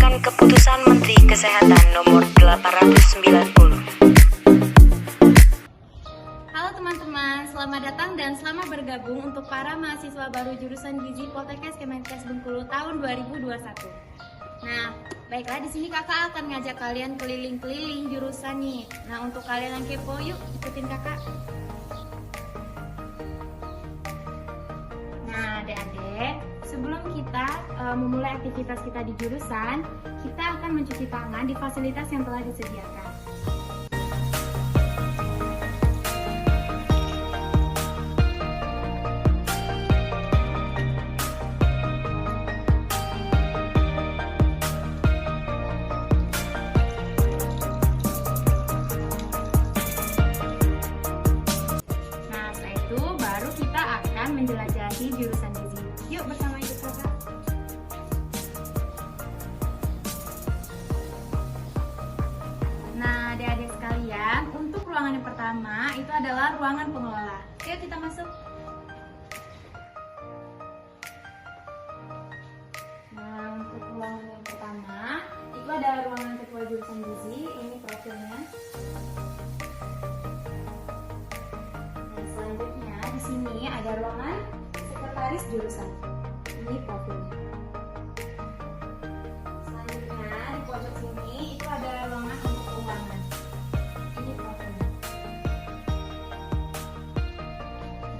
berdasarkan Keputusan Menteri Kesehatan Nomor 890. Halo teman-teman, selamat datang dan selamat bergabung untuk para mahasiswa baru jurusan Gizi Poltekkes Kemenkes Bengkulu tahun 2021. Nah, baiklah di sini kakak akan ngajak kalian keliling-keliling jurusan nih. Nah, untuk kalian yang kepo, yuk ikutin kakak. Nah, adik-adik, sebelum kita memulai aktivitas kita di jurusan, kita akan mencuci tangan di fasilitas yang telah disediakan. Nah, setelah itu baru kita akan menjelajahi jurusan gizi. Yuk bersama ikut kakak. Nah, adik-adik sekalian, untuk ruangan yang pertama itu adalah ruangan pengelola. Yuk kita masuk. Nah, untuk ruangan yang pertama itu ada ruangan ketua jurusan gizi. Ini profilnya. Nah, selanjutnya di sini ada ruangan sekretaris jurusan. Ini profilnya. Selanjutnya di pojok sini itu ada ruangan untuk keuangan. Ini profilnya.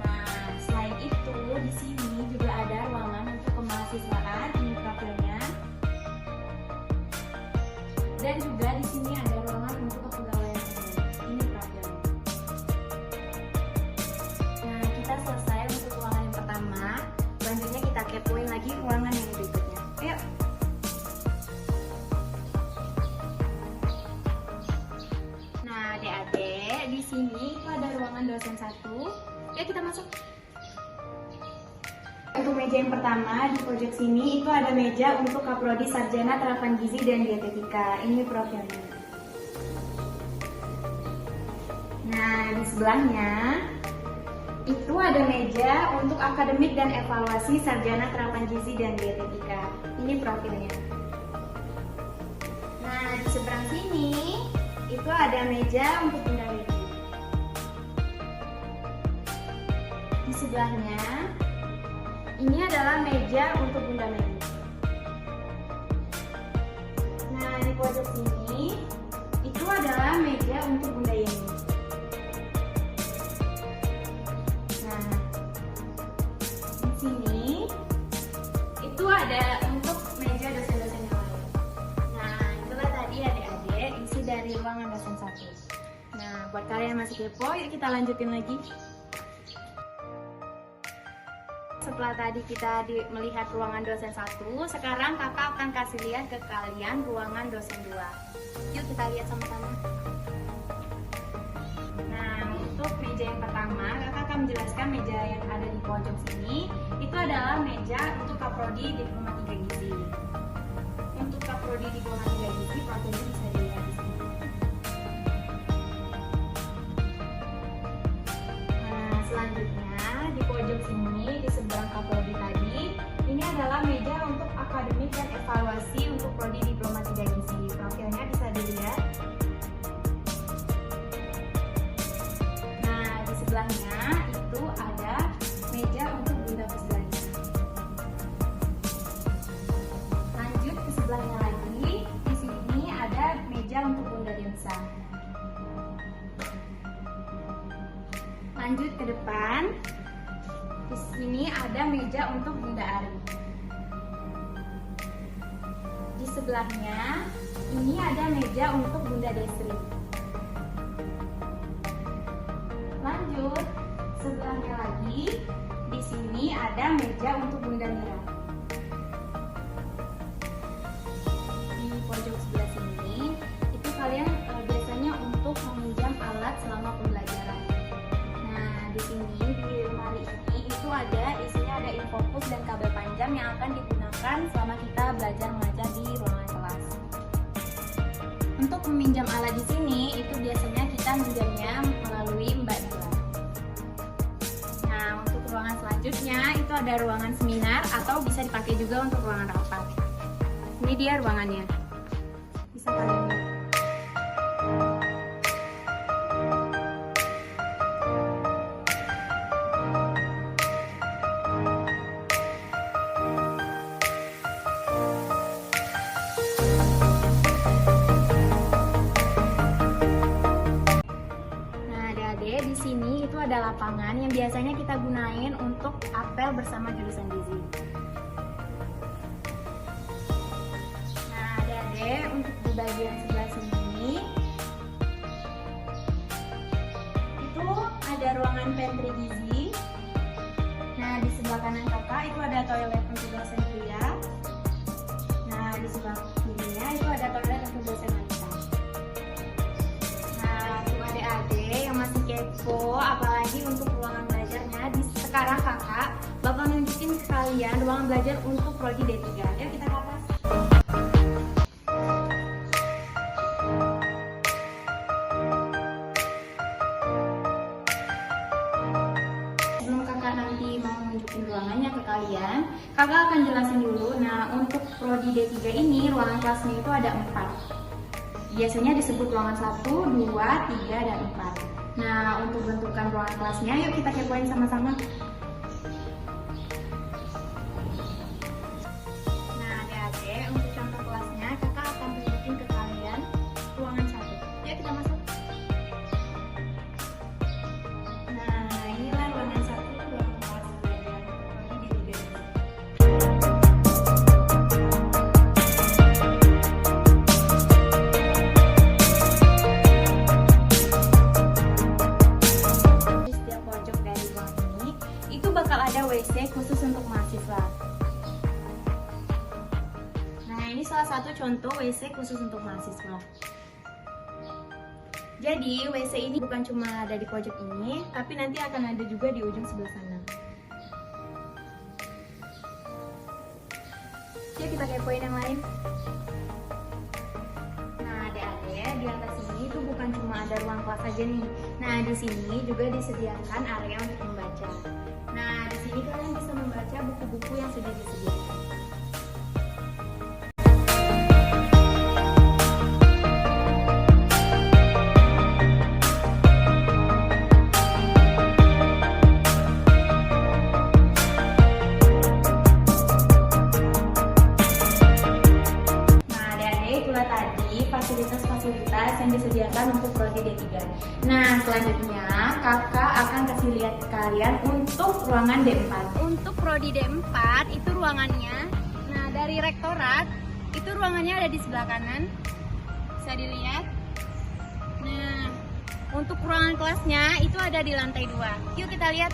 Nah, selain itu di sini juga ada ruangan untuk kemahasiswaan. Ini profilnya. Dan juga di sini ada ruangan untuk kepegawaian umum. Ini profilnya. Nah, kita selesai untuk ruangan yang pertama. Selanjutnya kita kepoin lagi ruangan yang berikutnya. Ayo. Nah, adik-adik, di sini itu ada ruangan dosen 1. Yuk kita masuk. Untuk meja yang pertama di pojok sini itu ada meja untuk Kaprodi Sarjana Terapan Gizi dan Dietetika. Ini profilnya. Nah, di sebelahnya itu ada meja untuk akademik dan evaluasi Sarjana Terapan Gizi dan Dietetika. Ini profilnya. Nah, di seberang sini itu ada meja untuk Bunda Widi. Di sebelahnya ini adalah meja untuk Bunda Meli. Nah, di pojok sini itu adalah meja untuk Bunda Yeni. Nah, di sini itu ada untuk meja dosen-dosen yang lain. Nah, itulah tadi adik-adik isi dari ruangan dosen 1. Nah, buat kalian yang masih kepo, yuk kita lanjutin lagi. Setelah tadi kita melihat ruangan dosen 1, sekarang kakak akan kasih lihat ke kalian ruangan dosen 2. Yuk kita lihat sama-sama. Nah, untuk meja yang pertama, kakak akan menjelaskan meja yang ada di pojok sini. Itu adalah meja untuk Kaprodi Diploma 3 Gizi. Untuk Kaprodi Diploma 3 Gizi, profilnya bisa dilihat di sini. Nah, selanjutnya di pojok sini di seberang Kaprodi tadi, ini adalah meja untuk akademik dan evaluasi untuk Prodi Diploma 3 Gizi. Profilnya bisa dilihat. Nah, di sebelahnya itu ada meja untuk Bunda Pusdanya. Lanjut ke sebelahnya lagi, di sini ada meja untuk Bunda Densa. Lanjut ke depan, di sini ada meja untuk Bunda Ari. Di sebelahnya, ini ada meja untuk Bunda Desri. Lanjut, sebelahnya lagi, di sini ada meja untuk Bunda Mira. Di pojok sebelah sini, itu kalian biasanya untuk meminjam alat selama pembelajaran. Nah, di sini di lemari ini itu isinya ada infocus dan kabel panjang yang akan digunakan selama kita belajar mengajar di ruangan kelas. Untuk meminjam alat di sini itu biasanya kita minjamnya melalui Mbak Dila. Nah, untuk ruangan selanjutnya itu ada ruangan seminar atau bisa dipakai juga untuk ruangan rapat. Ini dia ruangannya. Bisa kalian lihat. Di sini itu ada lapangan yang biasanya kita gunain untuk apel bersama jurusan gizi. Nah, adik-adik, untuk di bagian sebelah sini itu ada ruangan pantry gizi. Nah, di sebelah kanan kakak itu ada toilet untuk dosen pria. Nah, di sebelah kirinya itu ada toilet untuk dosen wanita. Nah, untuk adik-adik yang masih kepo, apalagi untuk ruangan belajarnya, sekarang kakak bakal nunjukin ke kalian ruangan belajar untuk prodi D3. Yuk kita ke atas. Sebelum kakak nanti mau nunjukin ruangannya ke kalian, kakak akan jelasin dulu. Nah, untuk prodi D3 ini ruangan kelasnya itu ada 4. Biasanya disebut ruangan 1, 2, 3, dan 4. Nah, untuk bentukan ruangan kelasnya, yuk kita kepoin sama-sama. Nah, adik-adik, untuk contoh kelasnya, kakak akan tunjukin ke kalian ruangan 1. Yuk kita masuk. Nah, inilah ruangan 1, ruangan kelas belajar prodi D3. Bakal ada WC khusus untuk mahasiswa. Nah, ini salah satu contoh WC khusus untuk mahasiswa. Jadi, WC ini bukan cuma ada di pojok ini, tapi nanti akan ada juga di ujung sebelah sana. Yuk kita kepoin yang lain. Nah, adik-adik, di atas ini itu bukan cuma ada ruang kelas aja nih. Nah, di sini juga disediakan area untuk membaca. Nah, di sini kalian bisa membaca buku-buku yang sudah disediakan. Nah, adik-adik, itulah tadi fasilitas-fasilitas yang disediakan untuk prodi D3. Nah, selanjutnya kakak akan kasih lihat ke kalian untuk ruangan D4. Untuk prodi D4 itu ruangannya, nah dari rektorat itu ruangannya ada di sebelah kanan, bisa dilihat. Nah, untuk ruangan kelasnya itu ada di lantai 2. Yuk kita lihat.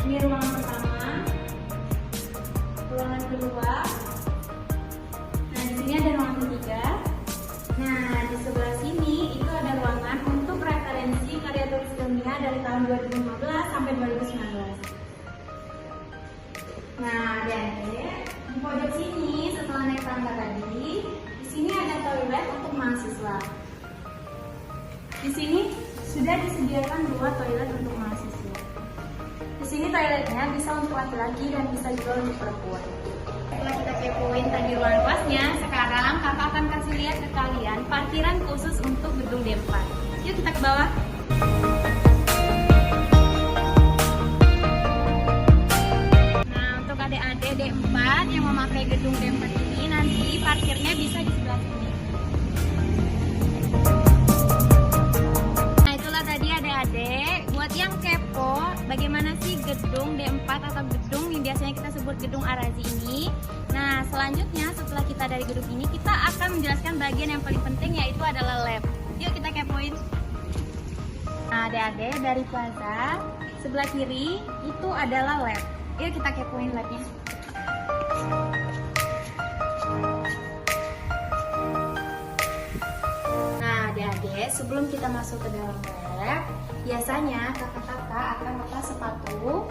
Ini ruangan pertama, ruangan kedua. Nah, di sini ada ruangan ketiga. Nah, di sebelah sini itu ada ruangan untuk referensi karya tulis ilmiah dari tahun 2015 sampai 2019. Nah, adik-adik, di pojok sini setelah naik tangga tadi, di sini ada toilet untuk mahasiswa. Di sini sudah disediakan 2 toilet untuk mahasiswa. Di sini toiletnya bisa untuk laki-laki dan bisa juga untuk perempuan. Setelah kita kepoin tadi ruangan kelasnya, sekarang kakak akan kasih lihat ke kalian parkiran khusus untuk gedung D4. Yuk kita ke bawah. Nah, untuk adik-adik D4 yang memakai gedung D4 ini, nanti parkirnya bisa di sebelah sini. Nah, itulah tadi adik-adik, buat yang kepo bagaimana sih gedung D4 atau gedung yang biasanya kita sebut gedung Arazi ini. Nah, selanjutnya setelah kita dari gedung ini, kita akan menjelaskan bagian yang paling penting, yaitu adalah lab. Yuk kita kepoin. Nah, adik-adik, dari plaza sebelah kiri itu adalah lab. Yuk kita kepoin labnya. Nah adik-adik, sebelum kita masuk ke dalam lab, biasanya kakak-kakak akan lepas sepatu,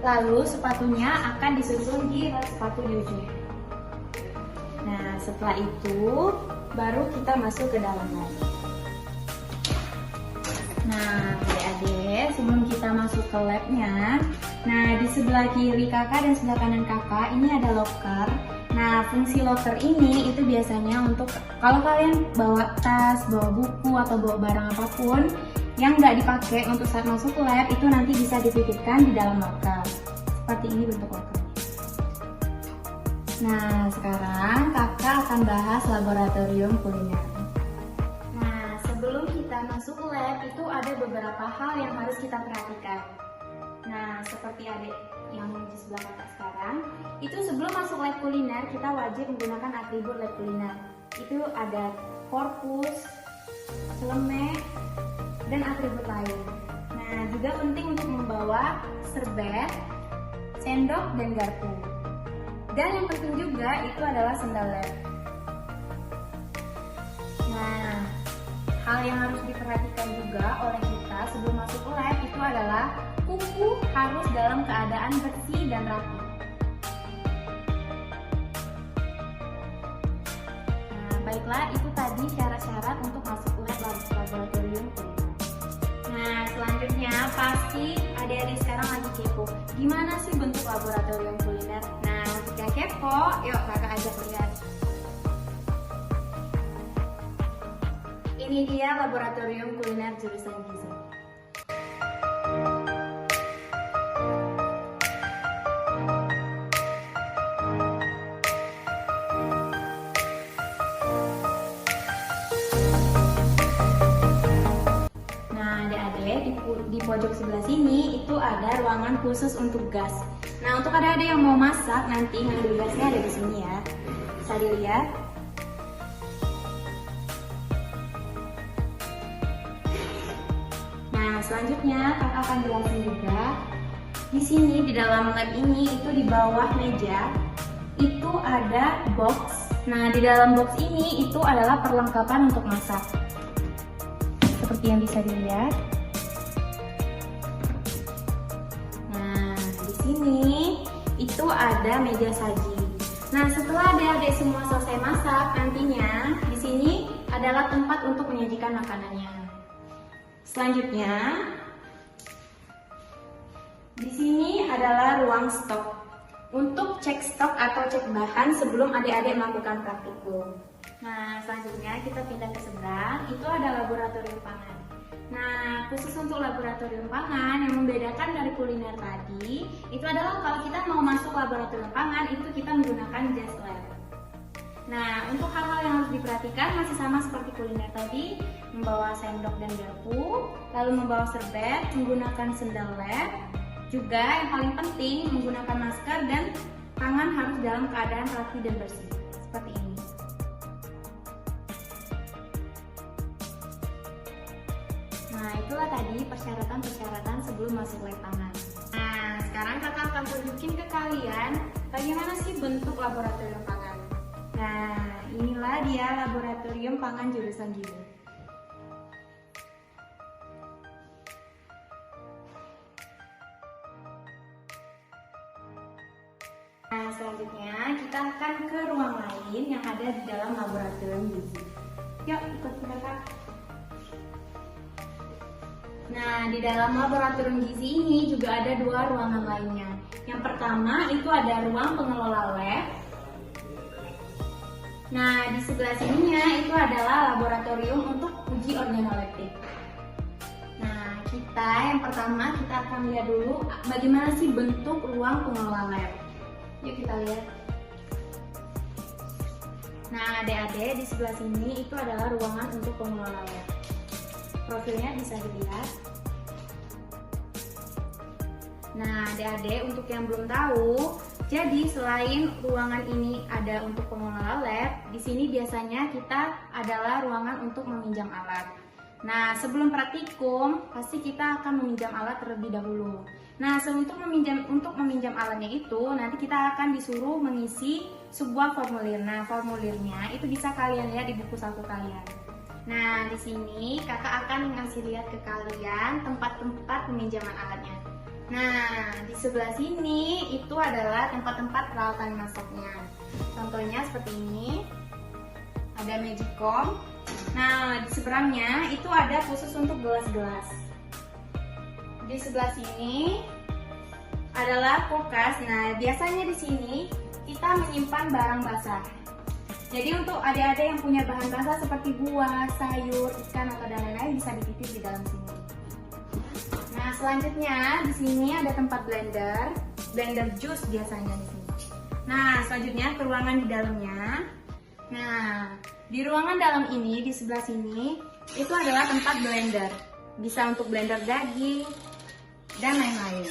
lalu sepatunya akan disusun di rak sepatu di ujungnya. Nah setelah itu baru kita masuk ke dalam lab. Nah adik-adik, sebelum kita masuk ke labnya, nah di sebelah kiri kakak dan sebelah kanan kakak ini ada locker. Nah fungsi locker ini itu biasanya untuk kalau kalian bawa tas, bawa buku atau bawa barang apapun yang nggak dipakai untuk saat masuk ke lab, itu nanti bisa dititipkan di dalam locker. Seperti ini bentuk locker. Nah sekarang kakak akan bahas laboratorium kuliner. Sebelum kita masuk ke lab, itu ada beberapa hal yang harus kita perhatikan. Nah, seperti adik yang di sebelah kakak sekarang, itu sebelum masuk lab kuliner, kita wajib menggunakan atribut lab kuliner. Itu ada korpus, celemek, dan atribut lain. Nah, juga penting untuk membawa serbet, sendok, dan garpu. Dan yang penting juga itu adalah sendal lab. Nah, hal yang harus diperhatikan juga oleh kita sebelum masuk ke lab itu adalah kuku harus dalam keadaan bersih dan rapi. Nah, baiklah, itu tadi syarat-syarat untuk masuk ke lab laboratorium kuliner. Nah, selanjutnya pasti adik-adik sekarang lagi kepo. Gimana sih bentuk laboratorium kuliner? Nah, jika kepo, yuk kakak ajak lihat. Ini dia laboratorium kuliner jurusan gizi. Nah, adik-adik di pojok sebelah sini itu ada ruangan khusus untuk gas. Nah, untuk adik-adik yang mau masak nanti ngambil gasnya ada di sini ya. Bisa dilihat. Selanjutnya kakak akan jelasin juga di sini di dalam lab ini itu di bawah meja itu ada box. Nah di dalam box ini itu adalah perlengkapan untuk masak seperti yang bisa dilihat. Nah di sini itu ada meja saji. Nah setelah adik-adik semua selesai masak, nantinya di sini adalah tempat untuk menyajikan makanannya. Selanjutnya, di sini adalah ruang stok untuk cek stok atau cek bahan sebelum adik-adik melakukan praktikum. Nah, selanjutnya kita pindah ke seberang, itu ada laboratorium pangan. Nah, khusus untuk laboratorium pangan yang membedakan dari kuliner tadi, itu adalah kalau kita mau masuk laboratorium pangan, itu kita menggunakan jas lab. Nah, untuk hal-hal yang harus diperhatikan masih sama seperti kuliner tadi, membawa sendok dan garpu, lalu membawa serbet, menggunakan sendal lab, juga yang paling penting menggunakan masker dan tangan harus dalam keadaan rapi dan bersih, seperti ini. Nah, itulah tadi persyaratan-persyaratan sebelum masuk lab pangan. Nah, sekarang kakak akan tunjukin ke kalian bagaimana sih bentuk laboratorium pangan. Nah, inilah dia laboratorium pangan jurusan gizi. Nah, selanjutnya kita akan ke ruang lain yang ada di dalam laboratorium gizi. Yuk, ikut kakak. Nah, di dalam laboratorium gizi ini juga ada dua ruangan lainnya. Yang pertama itu ada ruang pengelola lab. Nah, di sebelah sininya itu adalah laboratorium untuk uji organoleptik. Nah, yang pertama kita akan lihat dulu bagaimana sih bentuk ruang pengelola lab. Yuk kita lihat. Nah, adik-adik di sebelah sini itu adalah ruangan untuk pengelola lab. Profilnya bisa dilihat. Nah, adik-adik untuk yang belum tahu, jadi selain ruangan ini ada untuk pengelola lab, di sini biasanya kita adalah ruangan untuk meminjam alat. Nah, sebelum praktikum, pasti kita akan meminjam alat terlebih dahulu. Nah, untuk meminjam alatnya itu, nanti kita akan disuruh mengisi sebuah formulir. Nah, formulirnya itu bisa kalian lihat di buku saku kalian. Nah, di sini kakak akan ngasih lihat ke kalian tempat-tempat peminjaman alatnya. Nah, di sebelah sini itu adalah tempat-tempat peralatan masaknya. Contohnya seperti ini, ada magicom. Nah, di seberangnya itu ada khusus untuk gelas-gelas. Di sebelah sini adalah kulkas. Nah, biasanya di sini kita menyimpan barang basah. Jadi untuk adik-adik yang punya bahan basah seperti buah, sayur, ikan atau dan lain-lain bisa dititip di dalam sini. Nah, selanjutnya di sini ada tempat blender jus biasanya di sini. Nah, selanjutnya ke ruangan di dalamnya. Nah, di ruangan dalam ini di sebelah sini itu adalah tempat blender. Bisa untuk blender daging dan lain-lain.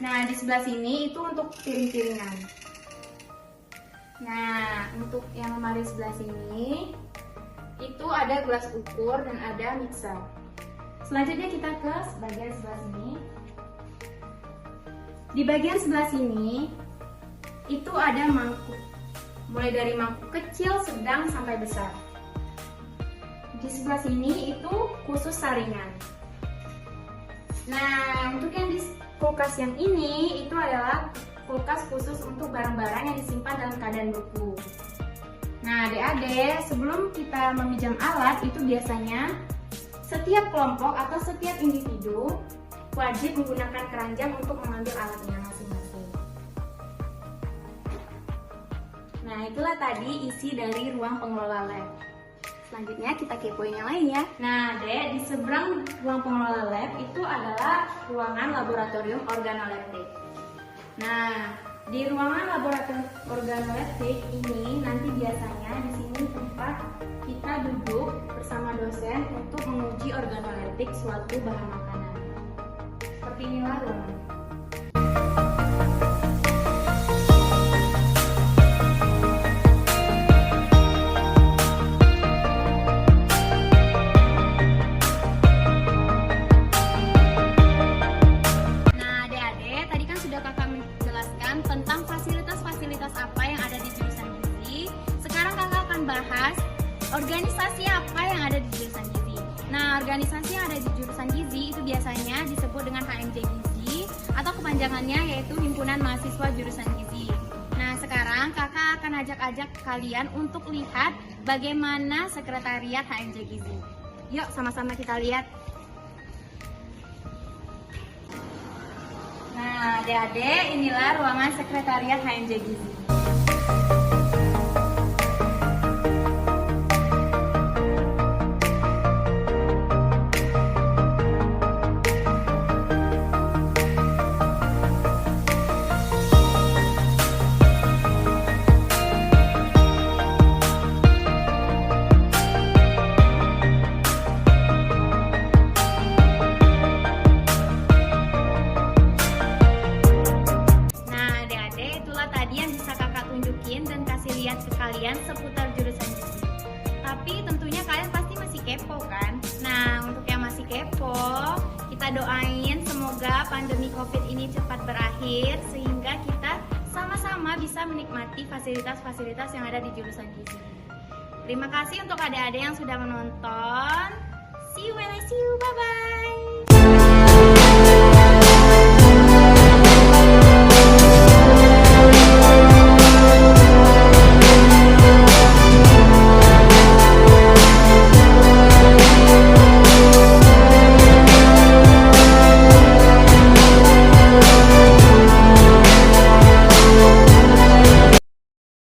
Nah, di sebelah sini itu untuk piring-piringan. Nah, untuk yang lemari sebelah sini itu ada gelas ukur dan ada mixer. Selanjutnya kita ke bagian sebelah sini. Di bagian sebelah sini itu ada mangkuk. Mulai dari mangkuk kecil, sedang, sampai besar. Di sebelah sini itu khusus saringan. Nah, untuk yang di kulkas yang ini itu adalah kulkas khusus untuk barang-barang yang disimpan dalam keadaan beku. Nah, adik-adik, sebelum kita meminjam alat itu biasanya setiap kelompok atau setiap individu wajib menggunakan keranjang untuk mengambil alatnya masing-masing. Nah, itulah tadi isi dari ruang pengelola lab. Selanjutnya kita kepoin yang lain ya. Nah, Dek, di seberang ruang pengelola lab itu adalah ruangan laboratorium organoleptik. Nah, di ruangan laboratorium organoleptik ini nanti biasanya di sini tempat kita duduk bersama dosen untuk menguji organoleptik suatu bahan makanan. Seperti inilah ruangan. Tentang fasilitas-fasilitas apa yang ada di jurusan gizi. Sekarang kakak akan bahas organisasi apa yang ada di jurusan gizi. Nah, organisasi yang ada di jurusan gizi itu biasanya disebut dengan HMJ Gizi atau kepanjangannya yaitu Himpunan Mahasiswa Jurusan Gizi. Nah, sekarang kakak akan ajak kalian untuk lihat bagaimana sekretariat HMJ Gizi. Yuk, sama-sama kita lihat. Nah, adik-adik, inilah ruangan sekretariat HMJ Gizi. Dan kasih lihat ke kalian seputar jurusan gizi. Tapi tentunya kalian pasti masih kepo kan? Nah, untuk yang masih kepo, kita doain semoga pandemi COVID ini cepat berakhir sehingga kita sama-sama bisa menikmati fasilitas-fasilitas yang ada di jurusan gizi. Terima kasih untuk adik-adik yang sudah menonton.